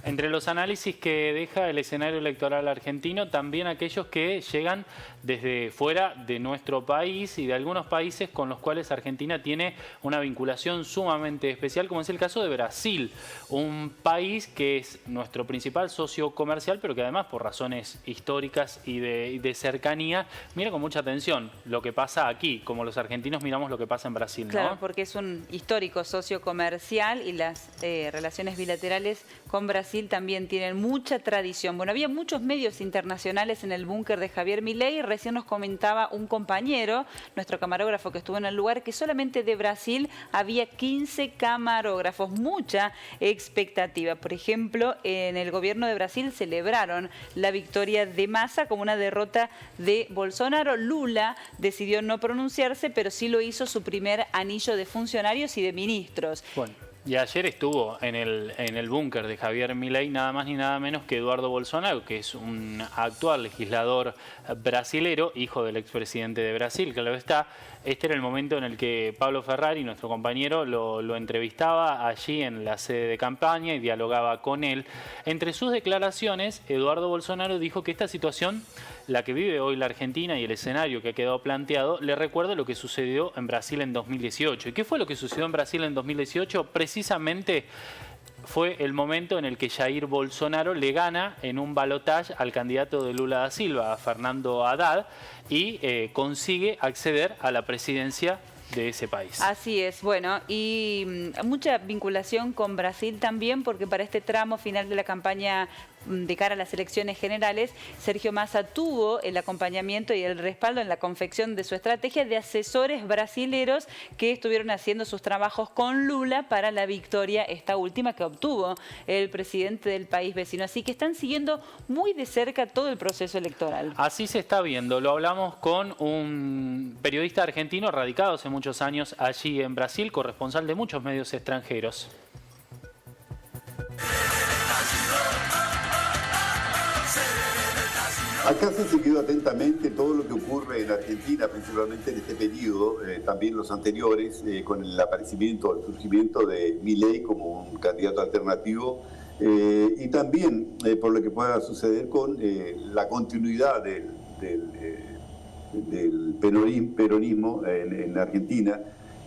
Entre los análisis que deja el escenario electoral argentino, también aquellos que llegan desde fuera de nuestro país y de algunos países con los cuales Argentina tiene una vinculación sumamente especial, como es el caso de Brasil, un país que es nuestro principal socio comercial, pero que además por razones históricas y de cercanía, mira con mucha atención lo que pasa aquí, como los argentinos miramos lo que pasa en Brasil, ¿no? Claro, porque es un histórico socio comercial y las relaciones bilaterales con Brasil también tienen mucha tradición. Bueno, había muchos medios internacionales en el búnker de Javier Milei. Recién nos comentaba un compañero, nuestro camarógrafo que estuvo en el lugar, que solamente de Brasil había 15 camarógrafos. Mucha expectativa. Por ejemplo, en el gobierno de Brasil celebraron la victoria de Massa como una derrota de Bolsonaro. Lula decidió no pronunciarse, pero sí lo hizo su primer anillo de funcionarios y de ministros. Bueno. Y ayer estuvo en el búnker de Javier Milei nada más ni nada menos que Eduardo Bolsonaro, que es un actual legislador brasilero, hijo del expresidente de Brasil, claro está. Este era el momento en el que Pablo Ferrari, nuestro compañero, lo entrevistaba allí en la sede de campaña y dialogaba con él. Entre sus declaraciones, Eduardo Bolsonaro dijo que esta situación, la que vive hoy la Argentina y el escenario que ha quedado planteado, le recuerda lo que sucedió en Brasil en 2018. ¿Y qué fue lo que sucedió en Brasil en 2018? Precisamente fue el momento en el que Jair Bolsonaro le gana en un balotaje al candidato de Lula da Silva, a Fernando Haddad, y consigue acceder a la presidencia de ese país. Así es, bueno, y mucha vinculación con Brasil también, porque para este tramo final de la campaña de cara a las elecciones generales, Sergio Massa tuvo el acompañamiento y el respaldo en la confección de su estrategia de asesores brasileros que estuvieron haciendo sus trabajos con Lula para la victoria, esta última que obtuvo el presidente del país vecino. Así que están siguiendo muy de cerca todo el proceso electoral. Así se está viendo. Lo hablamos con un periodista argentino radicado hace muchos años allí en Brasil, corresponsal de muchos medios extranjeros. Acá se ha seguido atentamente todo lo que ocurre en Argentina, principalmente en este periodo, también los anteriores, con el aparecimiento, el surgimiento de Milei como un candidato alternativo, y también por lo que pueda suceder con la continuidad del peronismo en Argentina.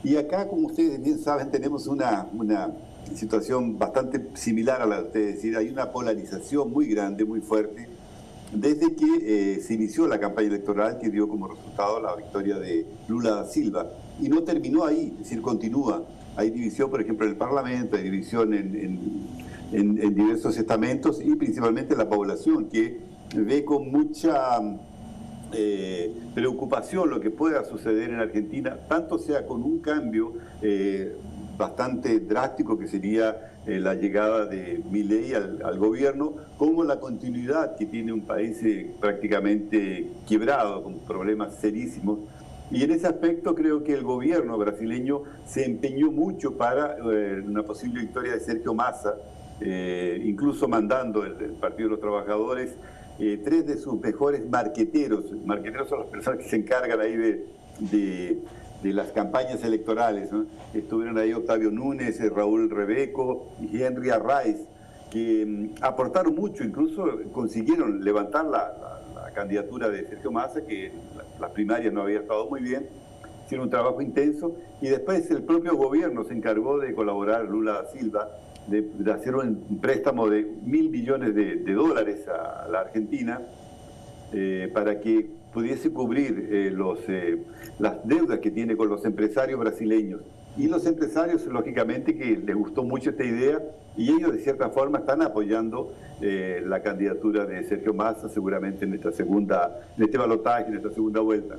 Y acá, como ustedes bien saben, tenemos una situación bastante similar a la de ustedes, es decir, hay una polarización muy grande, muy fuerte, desde que se inició la campaña electoral que dio como resultado la victoria de Lula da Silva. Y no terminó ahí, es decir, continúa. Hay división, por ejemplo, en el Parlamento, hay división en diversos estamentos y principalmente la población que ve con mucha preocupación lo que pueda suceder en Argentina, tanto sea con un cambio bastante drástico que sería la llegada de Milei al gobierno, como la continuidad que tiene un país prácticamente quebrado, con problemas serísimos. Y en ese aspecto creo que el gobierno brasileño se empeñó mucho para una posible victoria de Sergio Massa, incluso mandando el Partido de los Trabajadores 3 de sus mejores marqueteros. Marqueteros son las personas que se encargan ahí de las campañas electorales, ¿no? Estuvieron ahí Octavio Núñez, Raúl Rebeco y Henry Arraiz, que aportaron mucho, incluso consiguieron levantar la candidatura de Sergio Massa, que las primarias no había estado muy bien, hicieron un trabajo intenso, y después el propio gobierno se encargó de colaborar, Lula da Silva, de hacer un préstamo de $1.000 billones de dólares a la Argentina, para que pudiese cubrir las deudas que tiene con los empresarios brasileños. Y los empresarios, lógicamente, que les gustó mucho esta idea, y ellos de cierta forma están apoyando la candidatura de Sergio Massa, seguramente en este balotaje, en esta segunda vuelta.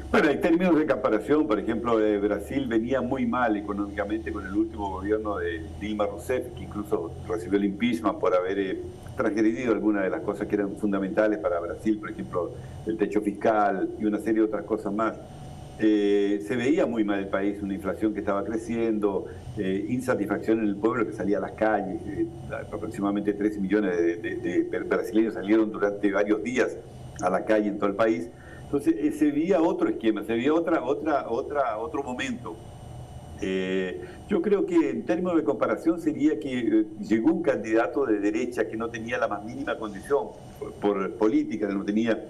Bueno, en términos de comparación, por ejemplo, Brasil venía muy mal económicamente con el último gobierno de Dilma Rousseff, que incluso recibió el impeachment por haber transgredido algunas de las cosas que eran fundamentales para Brasil, por ejemplo, el techo fiscal y una serie de otras cosas más. Se veía muy mal el país, una inflación que estaba creciendo, insatisfacción en el pueblo que salía a las calles, aproximadamente 13 millones de brasileños salieron durante varios días a la calle en todo el país. Entonces se veía otro esquema, se veía otro momento. Yo creo que en términos de comparación sería que llegó un candidato de derecha que no tenía la más mínima condición por política, no tenía,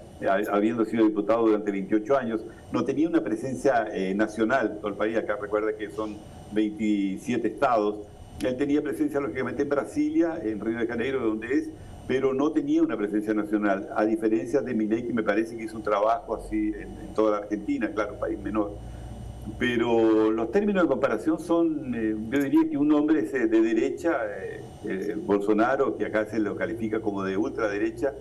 habiendo sido diputado durante 28 años, no tenía una presencia nacional. Todo el país, acá recuerda que son 27 estados. Él tenía presencia lógicamente en Brasilia, en Río de Janeiro, donde es, pero no tenía una presencia nacional, a diferencia de Milei, que me parece que hizo un trabajo así en toda la Argentina, claro, un país menor. Pero los términos de comparación son, yo diría que un hombre es de derecha, Bolsonaro, que acá se lo califica como de ultraderecha,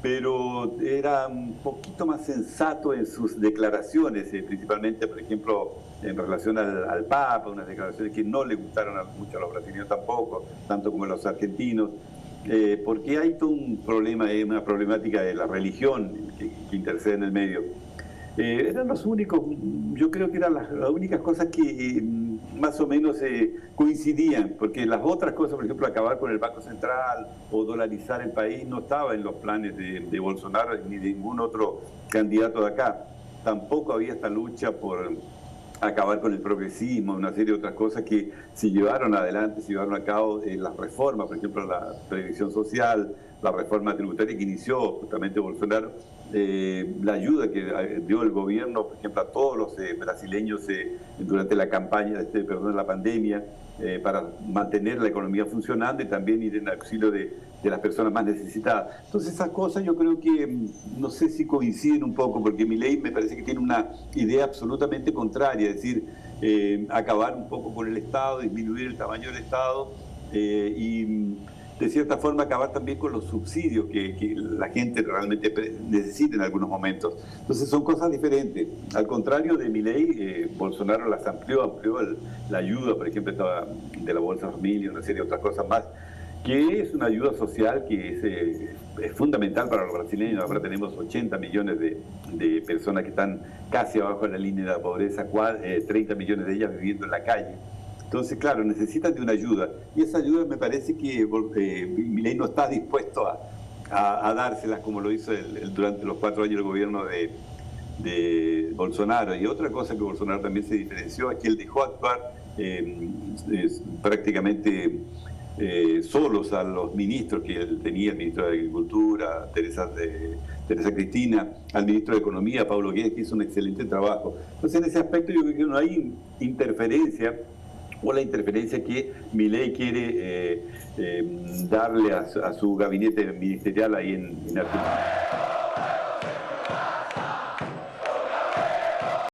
pero era un poquito más sensato en sus declaraciones, principalmente, por ejemplo, en relación al Papa, unas declaraciones que no le gustaron mucho a los brasileños tampoco, tanto como a los argentinos, porque hay todo un problema, una problemática de la religión que intercede en el medio. Eran los únicos, yo creo que eran las únicas cosas que más o menos coincidían, porque las otras cosas, por ejemplo, acabar con el Banco Central o dolarizar el país, no estaba en los planes de Bolsonaro ni de ningún otro candidato de acá. Tampoco había esta lucha por acabar con el progresismo, una serie de otras cosas que se llevaron adelante, se llevaron a cabo las reformas, por ejemplo, la previsión social, la reforma tributaria que inició justamente Bolsonaro, la ayuda que dio el gobierno, por ejemplo, a todos los brasileños durante la campaña, la pandemia, para mantener la economía funcionando y también ir en auxilio de las personas más necesitadas. Entonces esas cosas yo creo que, no sé si coinciden un poco, porque Milei me parece que tiene una idea absolutamente contraria, es decir, acabar un poco con el Estado, disminuir el tamaño del Estado y de cierta forma acabar también con los subsidios que la gente realmente necesita en algunos momentos. Entonces son cosas diferentes. Al contrario de Milei, Bolsonaro las amplió la ayuda, por ejemplo, de la Bolsa Familia, una serie de otras cosas más, que es una ayuda social que es fundamental para los brasileños. Ahora tenemos 80 millones de personas que están casi abajo de la línea de la pobreza, 30 millones de ellas viviendo en la calle. Entonces, claro, necesitan de una ayuda. Y esa ayuda me parece que Milei no está dispuesto a dárselas como lo hizo durante los 4 años del gobierno de Bolsonaro. Y otra cosa que Bolsonaro también se diferenció es que él dejó actuar prácticamente solos a los ministros que él tenía, el ministro de Agricultura, Teresa Cristina, al ministro de Economía, Paulo Guedes, que hizo un excelente trabajo. Entonces, en ese aspecto yo creo que no hay interferencia, o la interferencia que Milei quiere darle a su gabinete ministerial ahí en Argentina.